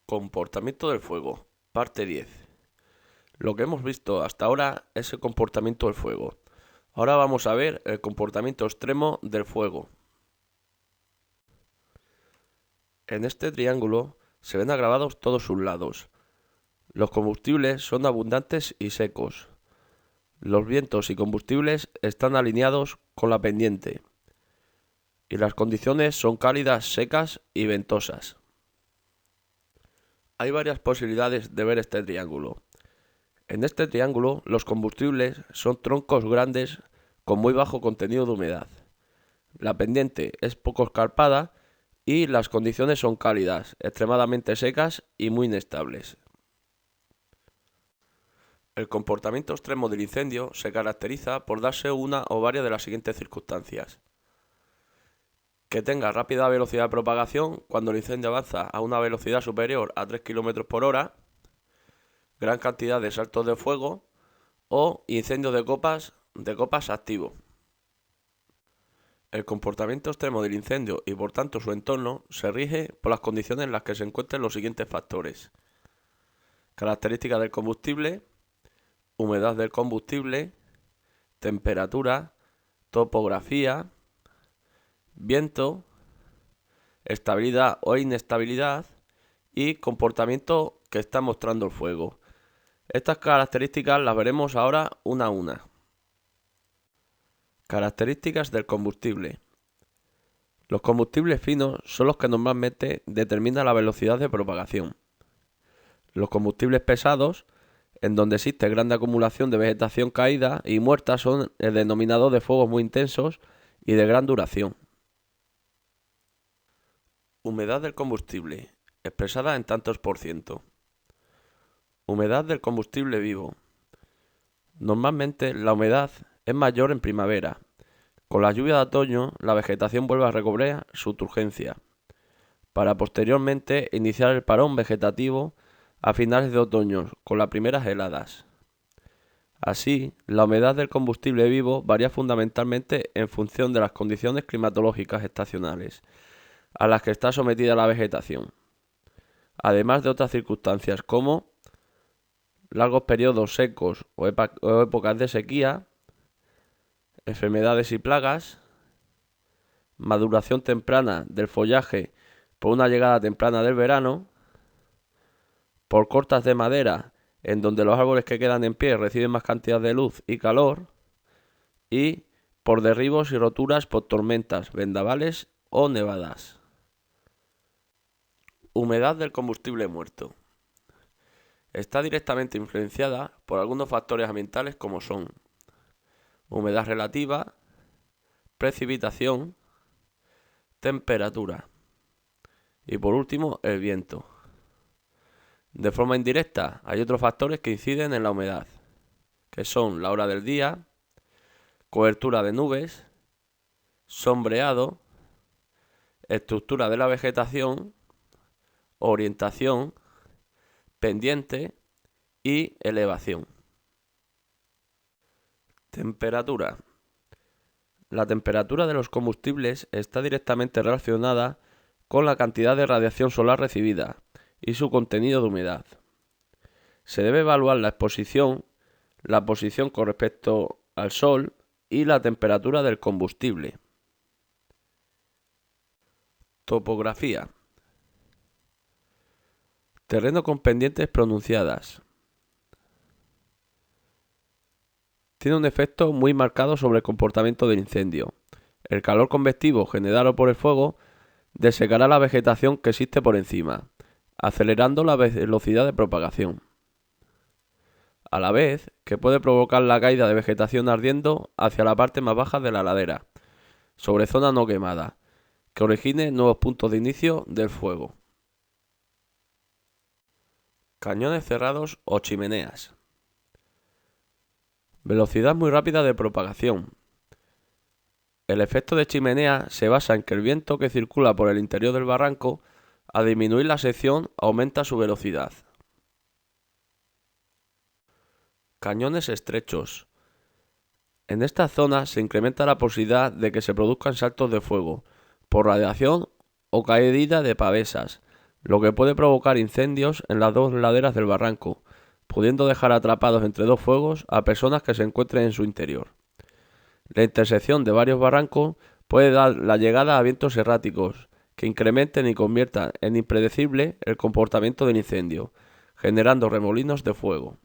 Comportamiento del fuego, parte 10. Lo que hemos visto hasta ahora es el comportamiento del fuego. Ahora vamos a ver el comportamiento extremo del fuego. En este triángulo se ven agravados todos sus lados. Los combustibles son abundantes y secos. Los vientos y combustibles están alineados con la pendiente. Y las condiciones son cálidas, secas y ventosas. Hay varias posibilidades de ver este triángulo. En este triángulo, los combustibles son troncos grandes con muy bajo contenido de humedad. La pendiente es poco escarpada y las condiciones son cálidas, extremadamente secas y muy inestables. El comportamiento extremo del incendio se caracteriza por darse una o varias de las siguientes circunstancias. Que tenga rápida velocidad de propagación cuando el incendio avanza a una velocidad superior a 3 km por hora, gran cantidad de saltos de fuego o incendio de copas activo. El comportamiento extremo del incendio y por tanto su entorno se rige por las condiciones en las que se encuentran los siguientes factores: características del combustible, humedad del combustible, temperatura, topografía, viento, estabilidad o inestabilidad y comportamiento que está mostrando el fuego. Estas características las veremos ahora una a una. Características del combustible. Los combustibles finos son los que normalmente determinan la velocidad de propagación. Los combustibles pesados, en donde existe gran acumulación de vegetación caída y muerta, son el denominado de fuegos muy intensos y de gran duración. Humedad del combustible, expresada en tantos por ciento. Humedad del combustible vivo. Normalmente la humedad es mayor en primavera. Con la lluvia de otoño, la vegetación vuelve a recobrar su turgencia, para posteriormente iniciar el parón vegetativo a finales de otoño, con las primeras heladas. Así, la humedad del combustible vivo varía fundamentalmente en función de las condiciones climatológicas estacionales a las que está sometida la vegetación, además de otras circunstancias como largos periodos secos o épocas de sequía, enfermedades y plagas, maduración temprana del follaje por una llegada temprana del verano, por cortas de madera en donde los árboles que quedan en pie reciben más cantidad de luz y calor, y por derribos y roturas por tormentas, vendavales o nevadas. Humedad del combustible muerto. Está directamente influenciada por algunos factores ambientales como son humedad relativa, precipitación, temperatura y por último el viento. De forma indirecta hay otros factores que inciden en la humedad, que son la hora del día, cobertura de nubes, sombreado, estructura de la vegetación, orientación, pendiente y elevación. Temperatura. La temperatura de los combustibles está directamente relacionada con la cantidad de radiación solar recibida y su contenido de humedad. Se debe evaluar la posición con respecto al sol y la temperatura del combustible. Topografía. Terreno con pendientes pronunciadas. Tiene un efecto muy marcado sobre el comportamiento del incendio. El calor convectivo generado por el fuego desecará la vegetación que existe por encima, acelerando la velocidad de propagación, a la vez que puede provocar la caída de vegetación ardiendo hacia la parte más baja de la ladera, sobre zona no quemada, que origine nuevos puntos de inicio del fuego. Cañones cerrados o chimeneas. Velocidad muy rápida de propagación. El efecto de chimenea se basa en que el viento que circula por el interior del barranco, al disminuir la sección, aumenta su velocidad. Cañones estrechos. En esta zona se incrementa la posibilidad de que se produzcan saltos de fuego por radiación o caída de pavesas, lo que puede provocar incendios en las dos laderas del barranco, pudiendo dejar atrapados entre dos fuegos a personas que se encuentren en su interior. La intersección de varios barrancos puede dar la llegada a vientos erráticos, que incrementen y conviertan en impredecible el comportamiento del incendio, generando remolinos de fuego.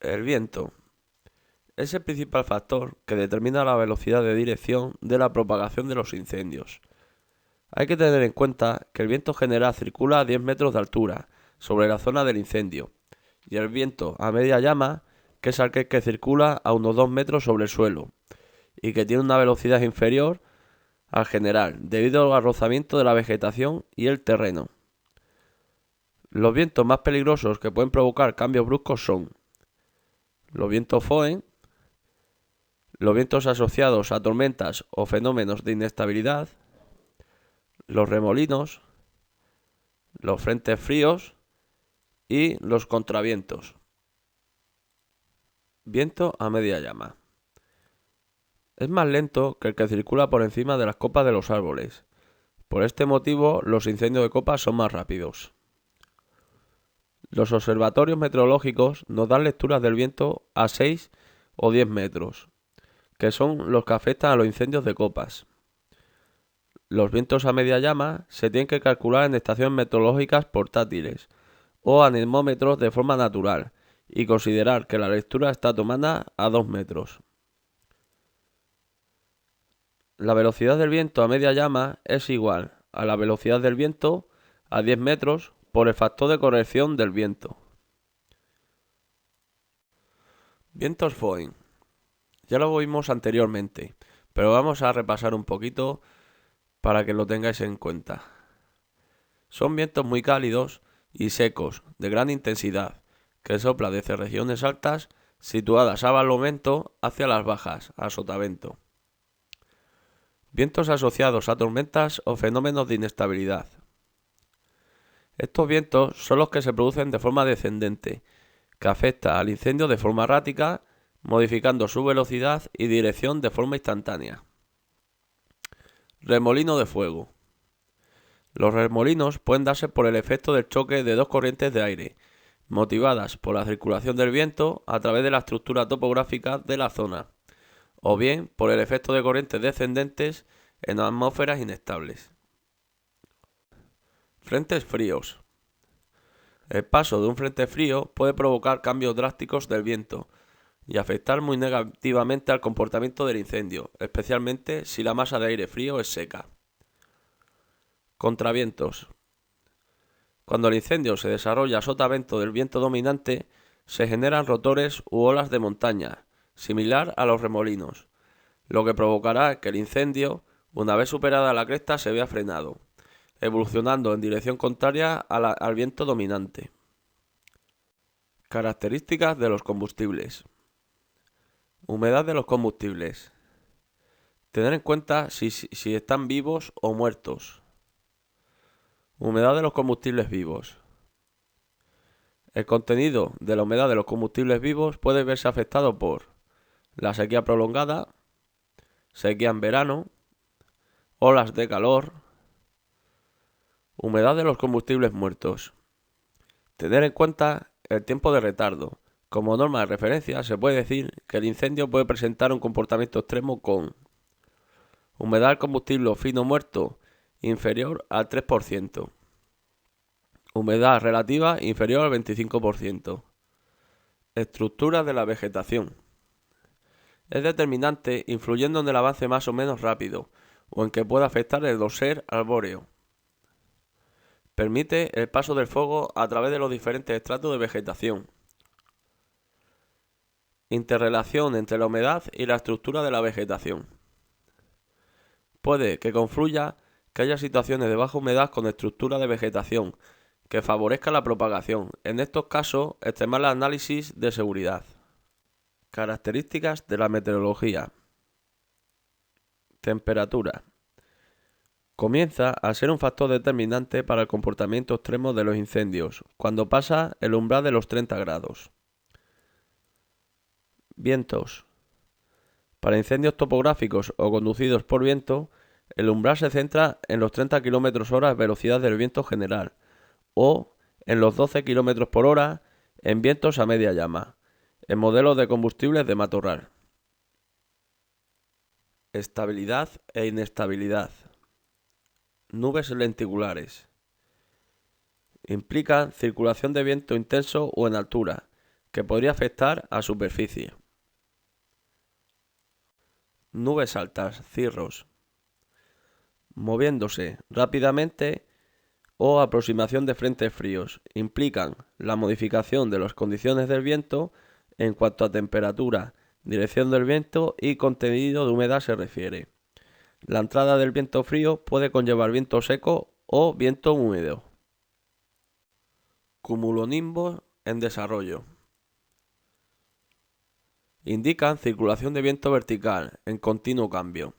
El viento es el principal factor que determina la velocidad de dirección de la propagación de los incendios. Hay que tener en cuenta que el viento general circula a 10 metros de altura sobre la zona del incendio, y el viento a media llama, que es aquel que circula a unos 2 metros sobre el suelo, y que tiene una velocidad inferior al general, debido al rozamiento de la vegetación y el terreno. Los vientos más peligrosos que pueden provocar cambios bruscos son los vientos Foehn, los vientos asociados a tormentas o fenómenos de inestabilidad, los remolinos, los frentes fríos y los contravientos. Viento a media llama. Es más lento que el que circula por encima de las copas de los árboles. Por este motivo, los incendios de copas son más rápidos. Los observatorios meteorológicos nos dan lecturas del viento a 6 o 10 metros, que son los que afectan a los incendios de copas. Los vientos a media llama se tienen que calcular en estaciones meteorológicas portátiles o anemómetros de forma natural y considerar que la lectura está tomada a 2 metros. La velocidad del viento a media llama es igual a la velocidad del viento a 10 metros por el factor de corrección del viento. Vientos Foehn. Ya lo vimos anteriormente, pero vamos a repasar un poquito para que lo tengáis en cuenta. Son vientos muy cálidos y secos, de gran intensidad, que soplan desde regiones altas situadas a barlovento hacia las bajas, a sotavento. Vientos asociados a tormentas o fenómenos de inestabilidad. Estos vientos son los que se producen de forma descendente, que afecta al incendio de forma errática, modificando su velocidad y dirección de forma instantánea. Remolino de fuego. Los remolinos pueden darse por el efecto del choque de dos corrientes de aire, motivadas por la circulación del viento a través de la estructura topográfica de la zona, o bien por el efecto de corrientes descendentes en atmósferas inestables. Frentes fríos. El paso de un frente frío puede provocar cambios drásticos del viento y afectar muy negativamente al comportamiento del incendio, especialmente si la masa de aire frío es seca. Contravientos. Cuando el incendio se desarrolla a sotavento del viento dominante, se generan rotores u olas de montaña, similar a los remolinos, lo que provocará que el incendio, una vez superada la cresta, se vea frenado, evolucionando en dirección contraria al viento dominante. Características de los combustibles. Humedad de los combustibles. Tener en cuenta si están vivos o muertos. Humedad de los combustibles vivos. El contenido de la humedad de los combustibles vivos puede verse afectado por la sequía prolongada, sequía en verano, olas de calor. Humedad de los combustibles muertos. Tener en cuenta el tiempo de retardo. Como norma de referencia, se puede decir que el incendio puede presentar un comportamiento extremo con humedad del combustible fino muerto inferior al 3%. Humedad relativa inferior al 25%. Estructura de la vegetación. Es determinante influyendo en el avance más o menos rápido o en que pueda afectar el dossier arbóreo. Permite el paso del fuego a través de los diferentes estratos de vegetación. Interrelación entre la humedad y la estructura de la vegetación. Puede que confluya que haya situaciones de baja humedad con estructura de vegetación que favorezca la propagación. En estos casos, extremar el análisis de seguridad. Características de la meteorología. Temperatura. Comienza a ser un factor determinante para el comportamiento extremo de los incendios, cuando pasa el umbral de los 30 grados. Vientos. Para incendios topográficos o conducidos por viento, El umbral se centra en los 30 km/h velocidad del viento general o en los 12 km/h en vientos a media llama, en modelos de combustibles de matorral. Estabilidad e inestabilidad. Nubes lenticulares. Implican circulación de viento intenso o en altura, que podría afectar a superficie. Nubes altas, cirros. Moviéndose rápidamente o aproximación de frentes fríos. Implican la modificación de las condiciones del viento en cuanto a temperatura, dirección del viento y contenido de humedad se refiere. La entrada del viento frío puede conllevar viento seco o viento húmedo. Cumulonimbos en desarrollo. Indican circulación de viento vertical en continuo cambio,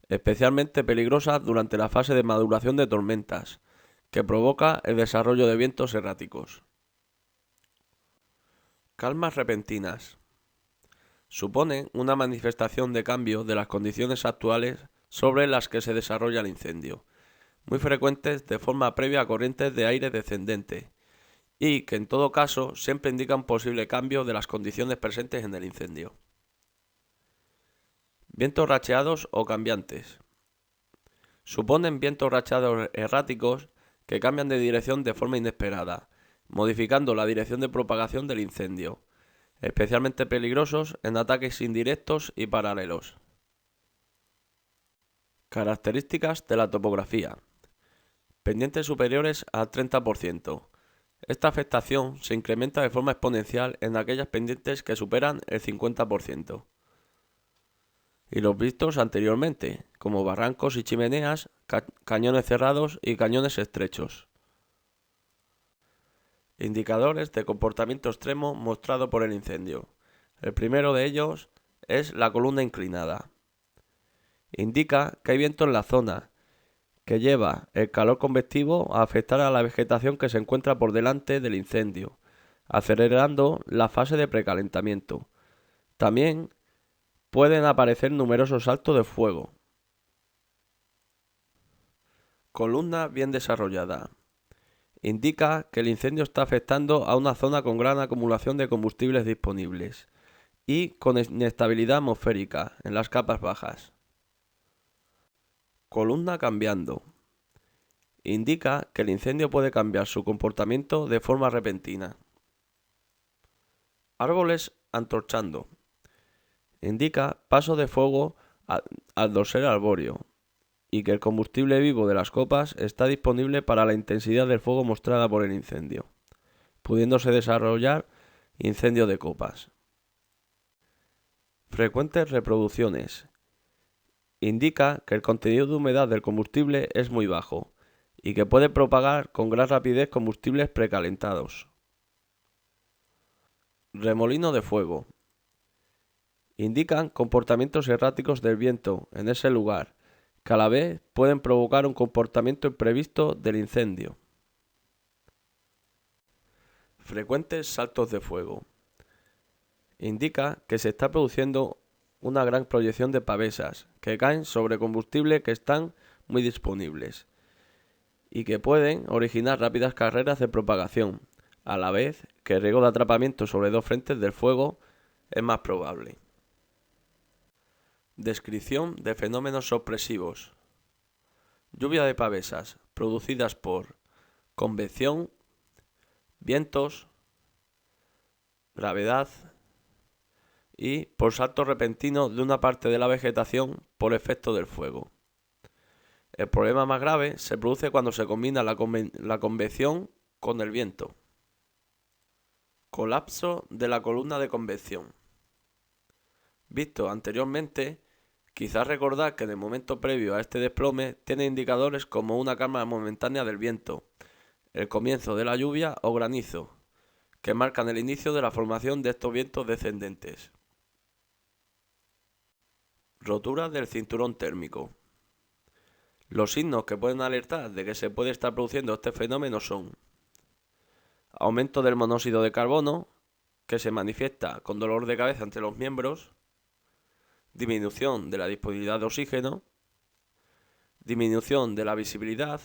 especialmente peligrosas durante la fase de maduración de tormentas, que provoca el desarrollo de vientos erráticos. Calmas repentinas. Suponen una manifestación de cambio de las condiciones actuales sobre las que se desarrolla el incendio, muy frecuentes de forma previa a corrientes de aire descendente, y que en todo caso siempre indican posible cambio de las condiciones presentes en el incendio. Vientos racheados o cambiantes. Suponen vientos racheados erráticos que cambian de dirección de forma inesperada, modificando la dirección de propagación del incendio, especialmente peligrosos en ataques indirectos y paralelos. Características de la topografía. Pendientes superiores al 30%. Esta afectación se incrementa de forma exponencial en aquellas pendientes que superan el 50%. Y los vistos anteriormente, como barrancos y chimeneas, cañones cerrados y cañones estrechos. Indicadores de comportamiento extremo mostrado por el incendio. El primero de ellos es la columna inclinada. Indica que hay viento en la zona, que lleva el calor convectivo a afectar a la vegetación que se encuentra por delante del incendio, acelerando la fase de precalentamiento. También pueden aparecer numerosos saltos de fuego. Columna bien desarrollada. Indica que el incendio está afectando a una zona con gran acumulación de combustibles disponibles y con inestabilidad atmosférica en las capas bajas. Columna cambiando. Indica que el incendio puede cambiar su comportamiento de forma repentina. Árboles antorchando. Indica paso de fuego al dosel arbóreo y que el combustible vivo de las copas está disponible para la intensidad del fuego mostrada por el incendio, pudiéndose desarrollar incendio de copas. Frecuentes reproducciones. Indica que el contenido de humedad del combustible es muy bajo y que puede propagar con gran rapidez combustibles precalentados. Remolino de fuego. Indican comportamientos erráticos del viento en ese lugar, que a la vez pueden provocar un comportamiento imprevisto del incendio. Frecuentes saltos de fuego. Indica que se está produciendo una gran proyección de pavesas que caen sobre combustible que están muy disponibles y que pueden originar rápidas carreras de propagación, a la vez que el riesgo de atrapamiento sobre dos frentes del fuego es más probable. Descripción de fenómenos sorpresivos. Lluvia de pavesas producidas por convección, vientos, gravedad y por salto repentino de una parte de la vegetación por efecto del fuego. El problema más grave se produce cuando se combina la convección con el viento. Colapso de la columna de convección. Visto anteriormente, quizás recordar que en el momento previo a este desplome tiene indicadores como una calma momentánea del viento, el comienzo de la lluvia o granizo, que marcan el inicio de la formación de estos vientos descendentes. Rotura del cinturón térmico. Los signos que pueden alertar de que se puede estar produciendo este fenómeno son aumento del monóxido de carbono, que se manifiesta con dolor de cabeza entre los miembros, disminución de la disponibilidad de oxígeno, disminución de la visibilidad,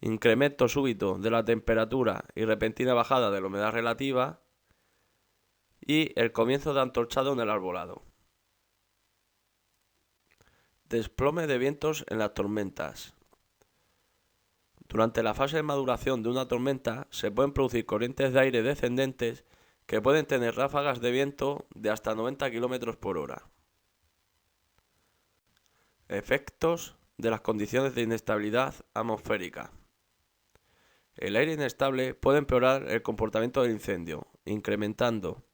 incremento súbito de la temperatura y repentina bajada de la humedad relativa y el comienzo de antorchado en el arbolado. Desplome de vientos en las tormentas. Durante la fase de maduración de una tormenta se pueden producir corrientes de aire descendentes que pueden tener ráfagas de viento de hasta 90 km por hora. Efectos de las condiciones de inestabilidad atmosférica. El aire inestable puede empeorar el comportamiento del incendio, incrementando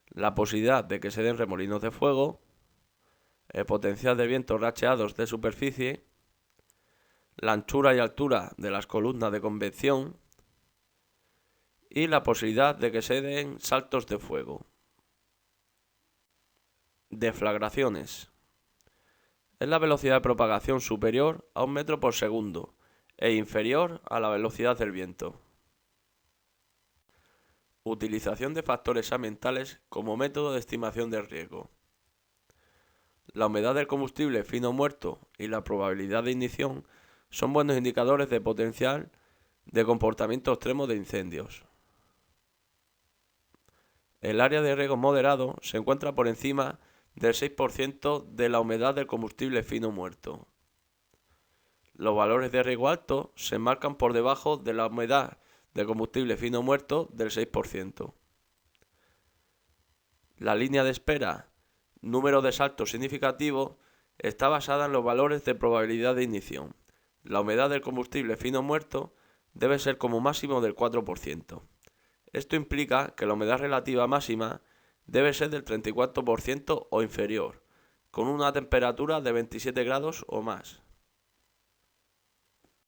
la posibilidad de que se den remolinos de fuego, el potencial de vientos racheados de superficie, la anchura y altura de las columnas de convección y la posibilidad de que se den saltos de fuego. Deflagraciones. Es la velocidad de propagación superior a 1 metro por segundo e inferior a la velocidad del viento. Utilización de factores ambientales como método de estimación del riesgo. La humedad del combustible fino muerto y la probabilidad de ignición son buenos indicadores de potencial de comportamiento extremo de incendios. El área de riesgo moderado se encuentra por encima del 6% de la humedad del combustible fino muerto. Los valores de riesgo alto se marcan por debajo de la humedad de combustible fino muerto del 6%. La línea de espera, número de saltos significativo, está basada en los valores de probabilidad de ignición. La humedad del combustible fino muerto debe ser como máximo del 4%. Esto implica que la humedad relativa máxima debe ser del 34% o inferior, con una temperatura de 27 grados o más.